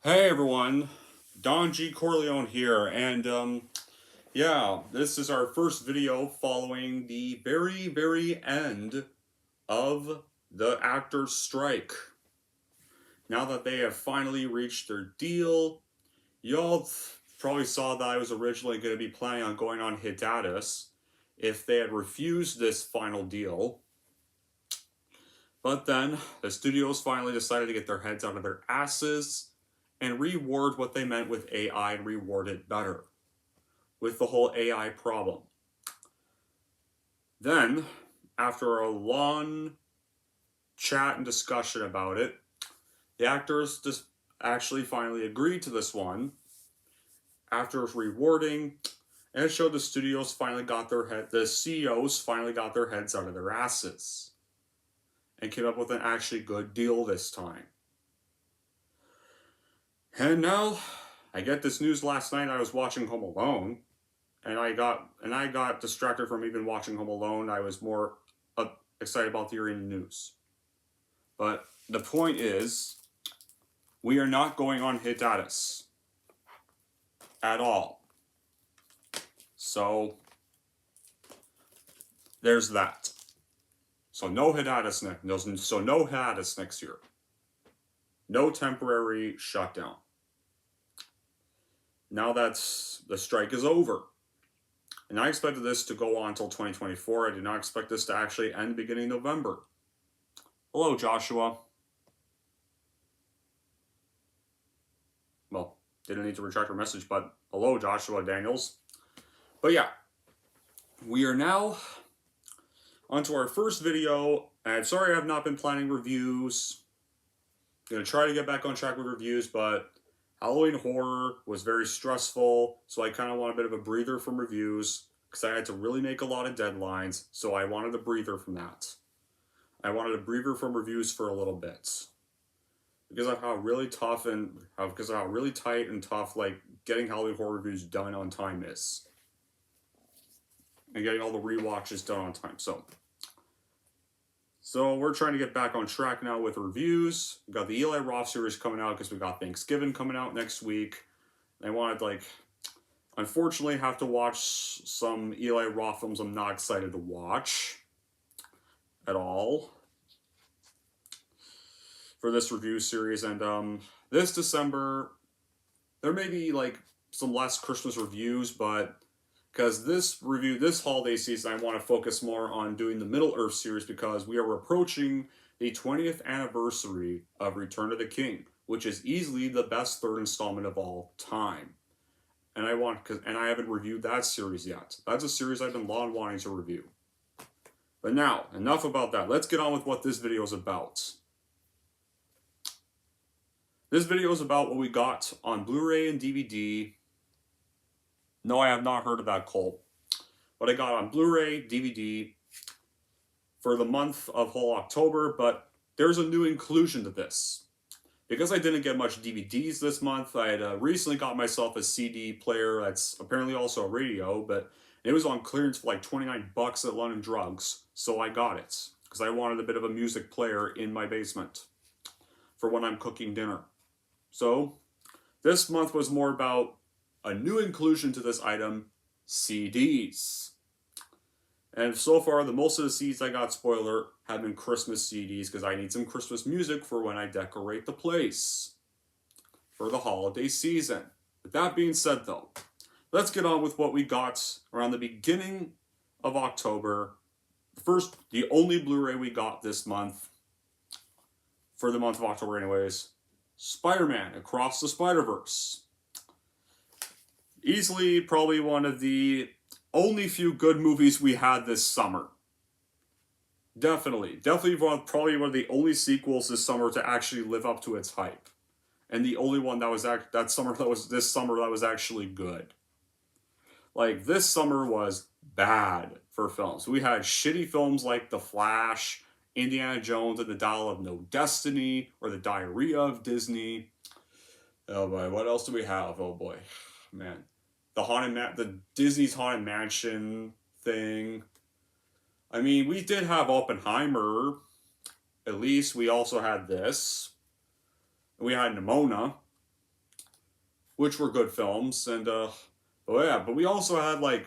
Hey everyone, Don G. Corleone here, and yeah, this is our first video following the very end of the actors' strike. Now that they have finally reached their deal, y'all probably saw that I was originally going to be planning on going on hiatus if they had refused this final deal. But then, the studios finally decided to get their heads out of their asses and reword what they meant with AI and reword it better with the whole AI problem. Then, after a long chat and discussion about it, the actors just actually finally agreed to this one after rewarding, and it showed the studios finally got the CEOs finally got their heads out of their asses and came up with an actually good deal this time. And now, I get this news last night. I was watching Home Alone, and I got distracted from even watching Home Alone. I was more excited about hearing the news. But the point is, we are not going on hiatus at all. So there's that. So no hiatus next year. No temporary shutdown. Now that the strike is over. And I expected this to go on until 2024. I did not expect this to actually end beginning November. Hello, Joshua. Well, didn't need to retract our message, but hello, Joshua Daniels. But yeah, we are now onto our first video. I'm sorry I have not been planning reviews. I'm going to try to get back on track with reviews, but Halloween Horror was very stressful, so I kind of want a bit of a breather from reviews, because I had to really make a lot of deadlines, so I wanted a breather from that. I wanted a breather from reviews for a little bit. Because of how really tough and because of how really tight and tough like getting Halloween Horror reviews done on time is. And getting all the rewatches done on time. So we're trying to get back on track now with reviews. We've got the Eli Roth series coming out because we got Thanksgiving coming out next week. I wanted unfortunately have to watch some Eli Roth films I'm not excited to watch at all for this review series. And this December, there may be some less Christmas reviews, but because this holiday season, I want to focus more on doing the Middle-earth series because we are approaching the 20th anniversary of Return of the King, which is easily the best third installment of all time. And I haven't reviewed that series yet. That's a series I've been long wanting to review. But now, enough about that. Let's get on with what this video is about. This video is about what we got on Blu-ray and DVD. No, I have not heard of that cult. What I got on Blu-ray, DVD for the month of whole October, but there's a new inclusion to this. Because I didn't get much DVDs this month, I had recently got myself a CD player that's apparently also a radio, but it was on clearance for like 29 bucks at London Drugs, so I got it. Because I wanted a bit of a music player in my basement for when I'm cooking dinner. So, this month was more about a new inclusion to this item, CDs. And so far, most of the CDs I got, spoiler, have been Christmas CDs because I need some Christmas music for when I decorate the place for the holiday season. With that being said, though, let's get on with what we got around the beginning of October. The only Blu-ray we got this month, for the month of October anyways, Spider-Man Across the Spider-Verse. Easily probably one of the only few good movies we had this summer. Definitely probably one of the only sequels this summer to actually live up to its hype. And the only one that was this summer that was actually good. Like, this summer was bad for films. We had shitty films like The Flash, Indiana Jones and the Dial of No Destiny, or The Diarrhea of Disney. Oh boy, what else do we have? Oh boy, man. The Disney's Haunted Mansion thing. I mean, we did have Oppenheimer. At least we also had this. We had Nimona. which were good films. And oh yeah, but we also had like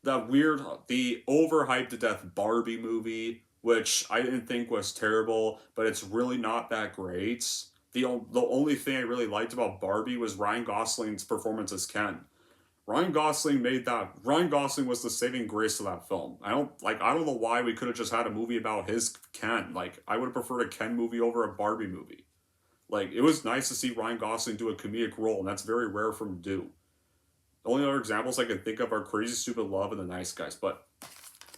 that weird, the overhyped to death Barbie movie, which I didn't think was terrible, but it's really not that great. The only thing I really liked about Barbie was Ryan Gosling's performance as Ken. Ryan Gosling made that. Ryan Gosling was the saving grace of that film. I don't know why we could have just had a movie about his Ken. Like I would have preferred a Ken movie over a Barbie movie. Like it was nice to see Ryan Gosling do a comedic role, and that's very rare for him to do. The only other examples I can think of are Crazy Stupid Love and The Nice Guys. But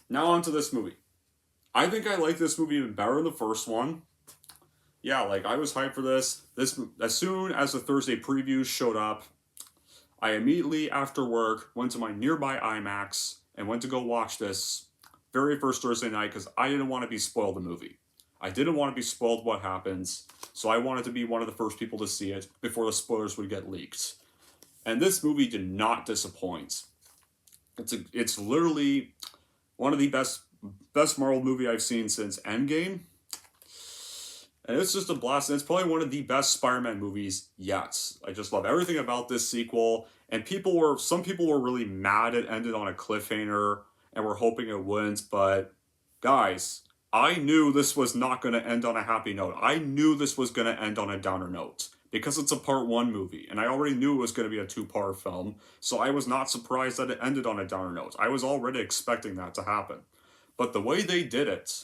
now on to this movie. I think I like this movie even better than the first one. Yeah, like I was hyped for this. This as soon as the Thursday previews showed up, I immediately after work went to my nearby IMAX and went to go watch this very first Thursday night because I didn't want to be spoiled the movie. I didn't want to be spoiled what happens, so I wanted to be one of the first people to see it before the spoilers would get leaked. And this movie did not disappoint. It's literally one of the best Marvel movie I've seen since Endgame. And it's just a blast. And it's probably one of the best Spider-Man movies yet. I just love everything about this sequel. And some people were really mad it ended on a cliffhanger and were hoping it wouldn't. But guys, I knew this was not going to end on a happy note. I knew this was going to end on a downer note because it's a part one movie. And I already knew it was going to be a two-part film. So I was not surprised that it ended on a downer note. I was already expecting that to happen. But the way they did it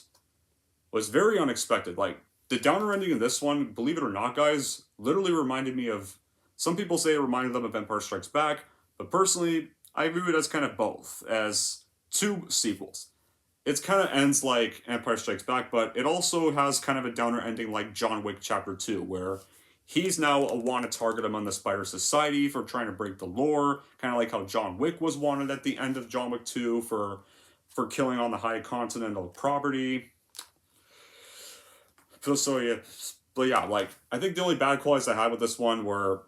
was very unexpected. Like, the downer ending in this one, believe it or not, guys, literally reminded me of. Some people say it reminded them of Empire Strikes Back, but personally, I view it as kind of both, as two sequels. It kind of ends like Empire Strikes Back, but it also has kind of a downer ending like John Wick Chapter 2, where he's now a wanted target among the Spider Society for trying to break the lore, kind of like how John Wick was wanted at the end of John Wick 2 for killing on the High Continental property. So yeah, but yeah, like I think the only bad qualities I had with this one were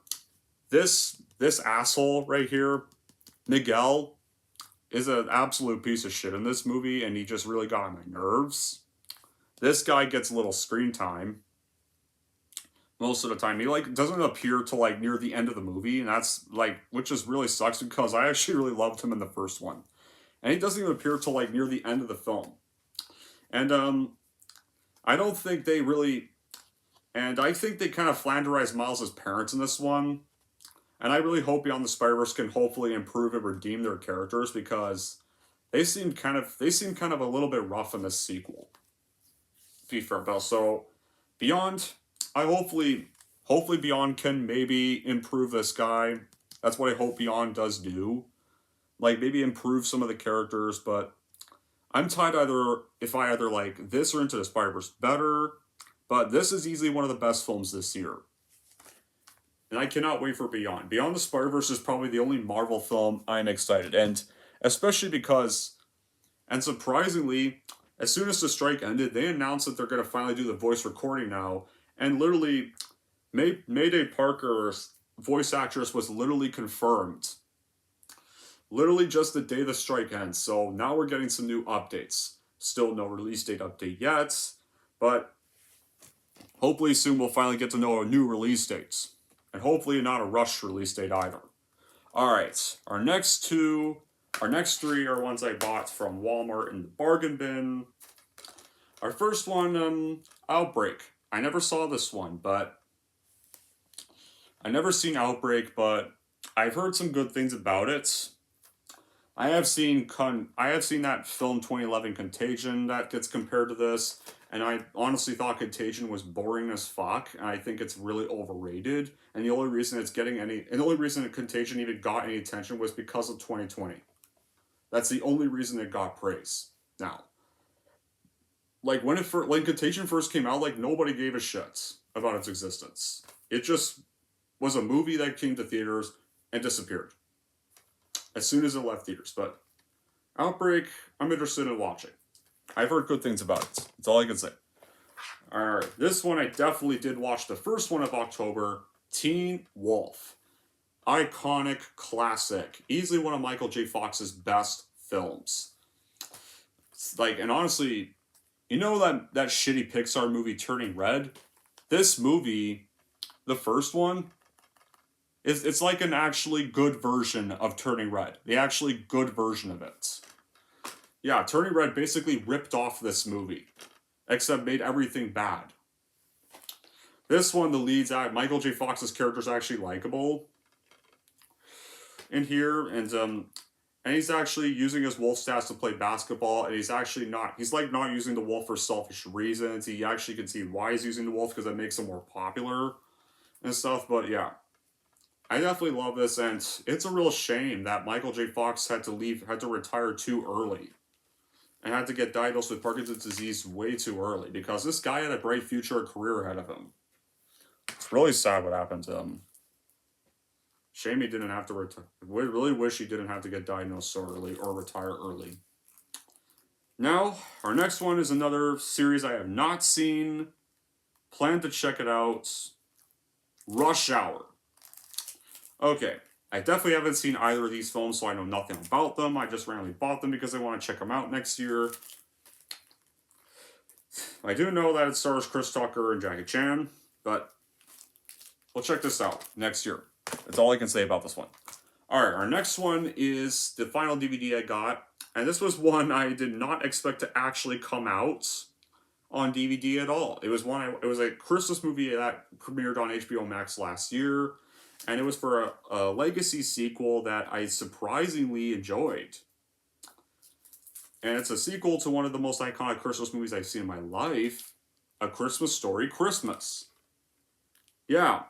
this asshole right here, Miguel, is an absolute piece of shit in this movie, and he just really got on my nerves. This guy gets a little screen time most of the time. He like doesn't appear till like near the end of the movie, and that's like which just really sucks because I actually really loved him in the first one, and he doesn't even appear till like near the end of the film, and I don't think they really, and I think they kind of flanderized Miles' parents in this one. And I really hope Beyond the Spider-Verse can hopefully improve and redeem their characters because they seem kind of a little bit rough in this sequel. To be fair, Bell. So Beyond, I hopefully Beyond can maybe improve this guy. That's what I hope Beyond does do. Like maybe improve some of the characters, but I'm tied if I either like this or Into the Spider-Verse better, but this is easily one of the best films this year. And I cannot wait for Beyond. Beyond the Spider-Verse is probably the only Marvel film I'm excited. And especially because, and surprisingly, as soon as the strike ended, they announced that they're going to finally do the voice recording now. And literally, Mayday Parker's voice actress was literally confirmed. Literally just the day the strike ends. So now we're getting some new updates. Still no release date update yet, but hopefully soon we'll finally get to know a new release date. And hopefully not a rushed release date either. Alright, our next three are ones I bought from Walmart in the bargain bin. Our first one, Outbreak. I never saw this one, but I've never seen Outbreak, but I've heard some good things about it. I have seen that film 2011 Contagion that gets compared to this, and I honestly thought Contagion was boring as fuck, and I think it's really overrated. And the only reason Contagion even got any attention was because of 2020. That's the only reason it got praise. Now, like when Contagion first came out, like nobody gave a shit about its existence. It just was a movie that came to theaters and disappeared as soon as it left theaters. But Outbreak, I'm interested in watching. I've heard good things about it. That's all I can say. Alright, this one I definitely did watch the first one of October, Teen Wolf. Iconic classic. Easily one of Michael J. Fox's best films. It's like, and honestly, you know that shitty Pixar movie Turning Red? This movie, the first one, It's like an actually good version of Turning Red. The actually good version of it. Yeah, Turning Red basically ripped off this movie, except made everything bad. This one, the leads act, Michael J. Fox's character is actually likable in here, and he's actually using his wolf stats to play basketball, and he's actually not, he's like not using the wolf for selfish reasons. He actually can see why he's using the wolf because it makes him more popular and stuff, but yeah. I definitely love this, and it's a real shame that Michael J. Fox had to retire too early, and had to get diagnosed with Parkinson's disease way too early, because this guy had a bright future and career ahead of him. It's really sad what happened to him. Shame he didn't have to retire. We really wish he didn't have to get diagnosed so early or retire early. Now, our next one is another series I have not seen. Plan to check it out. Rush Hour. Okay, I definitely haven't seen either of these films, so I know nothing about them. I just randomly bought them because I want to check them out next year. I do know that it stars Chris Tucker and Jackie Chan, but we'll check this out next year. That's all I can say about this one. Alright, our next one is the final DVD I got, and this was one I did not expect to actually come out on DVD at all. It was a Christmas movie that premiered on HBO Max last year, and it was for a legacy sequel that I surprisingly enjoyed. And it's a sequel to one of the most iconic Christmas movies I've seen in my life, A Christmas Story Christmas. Yeah,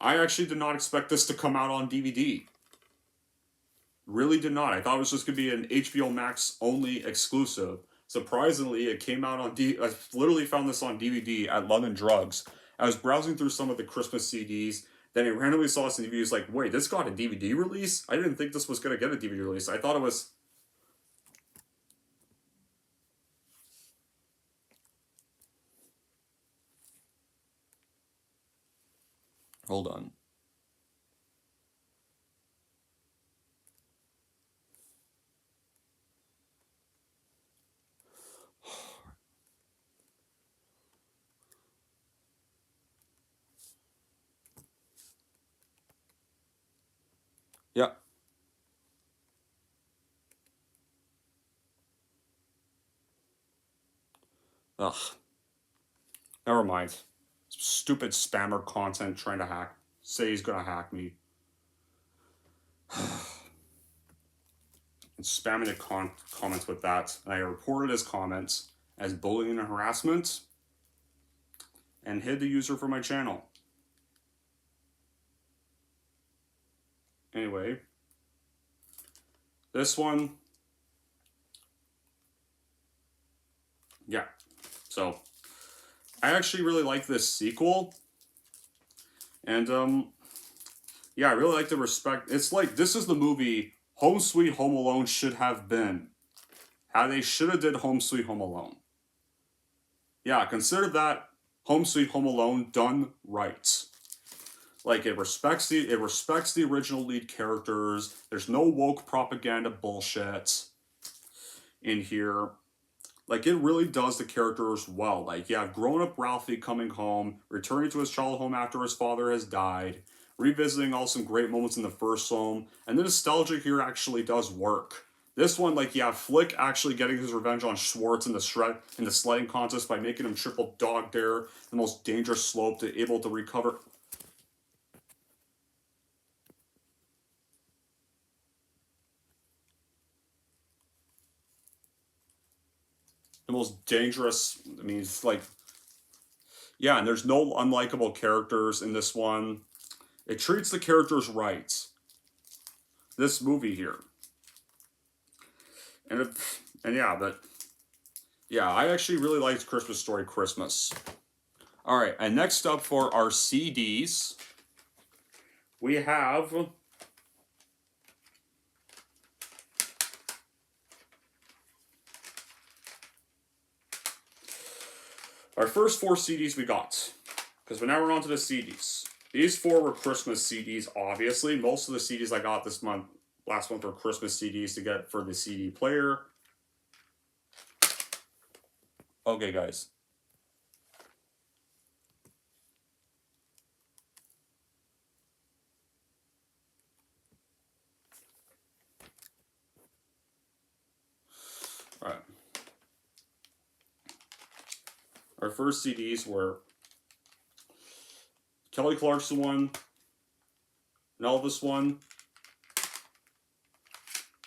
I actually did not expect this to come out on DVD. Really did not. I thought it was just going to be an HBO Max only exclusive. Surprisingly, it came out on I literally found this on DVD at London Drugs. I was browsing through some of the Christmas CDs. Then I randomly saw this in DVD. I was like, wait, this got a DVD release? I didn't think this was going to get a DVD release. I thought it was... Hold on. Yeah. Ugh. Never mind. Stupid spammer content trying to say he's gonna hack me. And spamming the comments with that. And I reported his comments as bullying and harassment and hid the user from my channel. Anyway, this one, yeah. So, I actually really like this sequel. And, yeah, I really like the respect. It's like, this is the movie Home Sweet Home Alone should have been. How they should have did Home Sweet Home Alone. Yeah, consider that Home Sweet Home Alone done right. Like, it respects the original lead characters. There's no woke propaganda bullshit in here. Like, it really does the characters well. Like, you have grown-up Ralphie coming home, returning to his childhood home after his father has died, revisiting all some great moments in the first home, and the nostalgia here actually does work. This one, like, yeah, Flick actually getting his revenge on Schwartz in the sledding contest by making him triple dog dare the most dangerous slope to able to recover. The most dangerous, I mean, it's like, yeah, and there's no unlikable characters in this one. It treats the characters right. This movie here. And yeah, I actually really liked Christmas Story Christmas. Alright, and next up for our CDs, we have... our first 4 CDs we got. Because now we're on to the CDs. These 4 were Christmas CDs, obviously. Most of the CDs I got last month were Christmas CDs to get for the CD player. Okay, guys. our first CDs were Kelly Clarkson one, an Elvis one,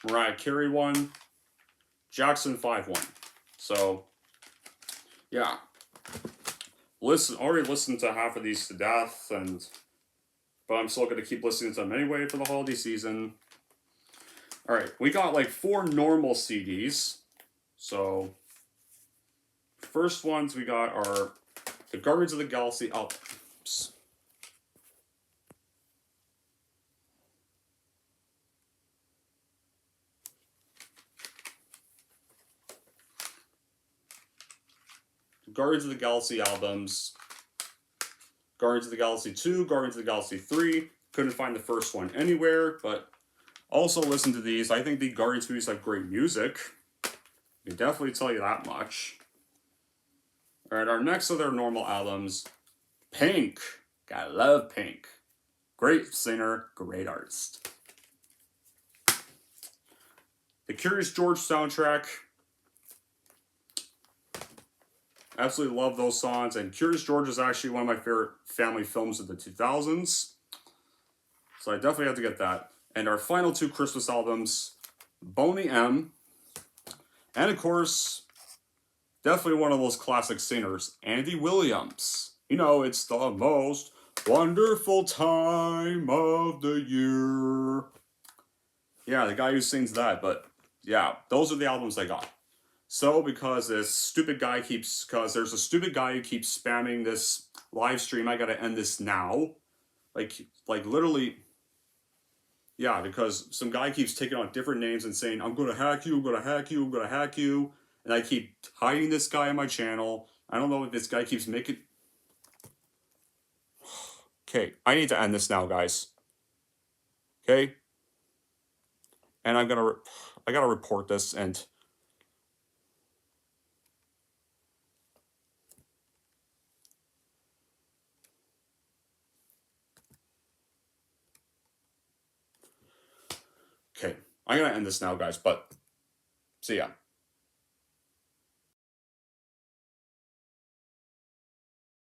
Mariah Carey one, Jackson 5 one. So, yeah. Already listened to half of these to death, but I'm still going to keep listening to them anyway for the holiday season. Alright, we got like 4 normal CDs. So, first ones we got are the Guardians of the Galaxy albums. Guardians of the Galaxy albums. Guardians of the Galaxy 2, Guardians of the Galaxy 3. Couldn't find the first one anywhere, but also listen to these. I think the Guardians movies have great music. I can definitely tell you that much. Alright, our next of their normal albums, Pink. Gotta love Pink. Great singer, great artist. The Curious George soundtrack. Absolutely love those songs, and Curious George is actually one of my favorite family films of the 2000s. So I definitely have to get that. And our final 2 Christmas albums, Boney M, and of course, definitely one of those classic singers, Andy Williams. You know, it's the most wonderful time of the year. Yeah, the guy who sings that, but yeah, those are the albums I got. So, because there's a stupid guy who keeps spamming this live stream, I gotta end this now. Like literally, yeah, because some guy keeps taking on different names and saying, I'm gonna hack you, I'm gonna hack you, I'm gonna hack you. And I keep hiding this guy on my channel. I don't know if this guy keeps making... Okay, I need to end this now, guys. Okay? And I gotta report this and... Okay, I'm gonna end this now, guys, but see ya.